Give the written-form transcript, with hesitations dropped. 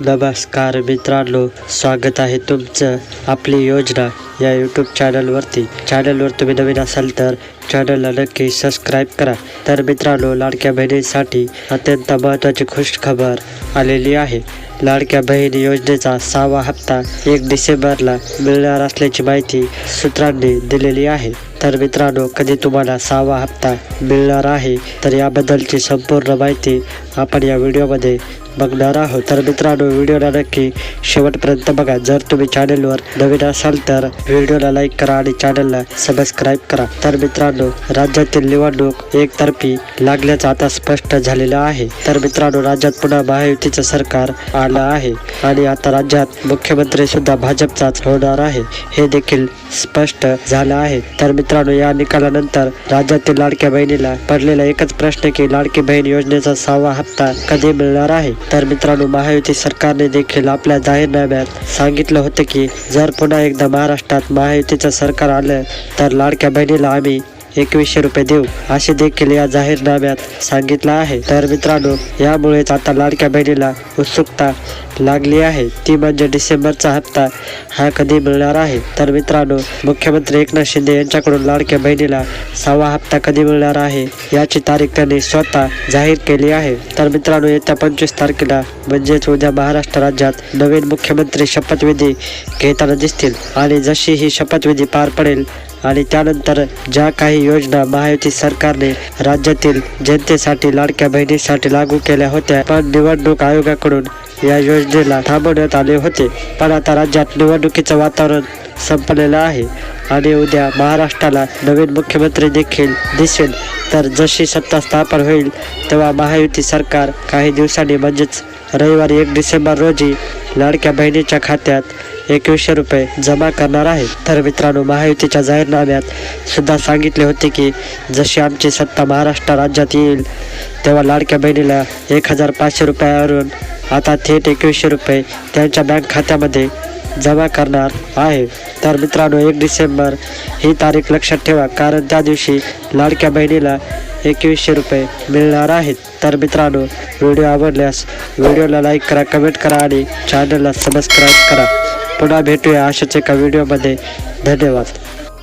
नमस्कार मित्रांनो, स्वागत आहे तुमचं आपली योजना या यूट्यूब चॅनलवरती. चॅनलवर तुम्ही नवीन असाल तर चॅनलला नक्की सबस्क्राईब करा. तर मित्रांनो, लाडक्या बहिणींसाठी अत्यंत महत्त्वाची खुशखबर आलेली आहे. लाडक्या बहीण योजनेचा 6वा हप्ता 1 डिसेंबरला मिळणार असल्याची माहिती सूत्रांनी दिलेली आहे. तर मित्रांनो, कधी तुम्हाला 6वा हप्ता मिळणार आहे, तर याबद्दलची संपूर्ण माहिती आपण या व्हिडिओमध्ये बघणार आहोत. तर मित्रांनो, व्हिडिओला नक्की शेवटपर्यंत बघा. जर तुम्ही चॅनलवर नवीन असाल तर व्हिडिओला लाईक करा आणि चॅनलला सबस्क्राईब करा. तर मित्रांनो, राज्यातील निवडणूक एकतर्फी लागल्याचं आता स्पष्ट झालेलं आहे. तर मित्रांनो, राज्यात पुन्हा महायुतीचं सरकार आलं आहे आणि आता राज्यात मुख्यमंत्री सुद्धा भाजपचाच होणार आहे, हे देखील स्पष्ट झालं आहे. तर मित्रांनो, या निकालानंतर राज्यातील लाडक्या बहिणीला पडलेला एकच प्रश्न की लाडकी बहीण योजनेचा 6वा हप्ता कधी मिळणार आहे. तर मित्रांनो, महायुती सरकारने देखील आपल्या जाहीरनाम्यात सांगितलं होतं की जर पुन्हा एकदा महाराष्ट्रात महायुतीचं सरकार आलं तर लाडक्या बहिणीला आम्ही 2100 रुपये देऊ, असे देखील या जाहीरनाम्यात सांगितलं आहे. तर मित्रांनो, यामुळेच आता लाडक्या बहिणीला उत्सुकता लागली आहे, ती म्हणजे डिसेंबरचा हप्ता हा कधी मिळणार आहे. तर मित्रांनो, मुख्यमंत्री एकनाथ शिंदे यांच्याकडून लाडक्या बहिणीला 6वा हप्ता कधी मिळणार आहे याची तारीख त्यांनी स्वतः जाहीर केली आहे. तर मित्रांनो, येत्या 25 तारखेला म्हणजेच उद्या महाराष्ट्र राज्यात नवीन मुख्यमंत्री शपथविधी घेताना दिसतील आणि जशी ही शपथविधी पार पडेल आणि त्यानंतर ज्या काही योजना महायुती सरकारने राज्यातील जनतेसाठी लाडक्या बहिणीसाठी लागू केल्या होत्या, पण निवडणूक आयोगाकडून या योजनेला थांबवण्यात आले होते. पण आता राज्यात निवडणुकीचं वातावरण संपलेलं आहे आणि उद्या महाराष्ट्राला नवीन मुख्यमंत्री देखील दिसेल. तर जशी सत्ता स्थापन होईल तेव्हा महायुती सरकार काही दिवसांनी म्हणजेच रविवारी 1 डिसेंबर रोजी लाडक्या बहिणीच्या खात्यात 2100 रुपये जमा करणार आहे. तर मित्रांनो, महायुतीच्या जाहीरनाम्यात सुद्धा सांगितले होते की जशी आमची सत्ता महाराष्ट्र राज्यात येईल तेव्हा लाडक्या बहिणीला 1500 रुपयावरून आता थेट 2100 रुपये त्यांच्या बँक खात्यामध्ये जमा करणार आहे. तर मित्रांनो, 1 डिसेंबर ही तारीख लक्षात ठेवा, कारण त्या दिवशी लाडक्या बहिणीला 2100 रुपये मिळणार आहेत. तर मित्रांनो, व्हिडिओ आवडल्यास व्हिडिओला लाईक करा, कमेंट करा आणि चॅनलला सबस्क्राईब करा. पुन्हा भेटूया अशाच एका व्हिडिओमध्ये. धन्यवाद.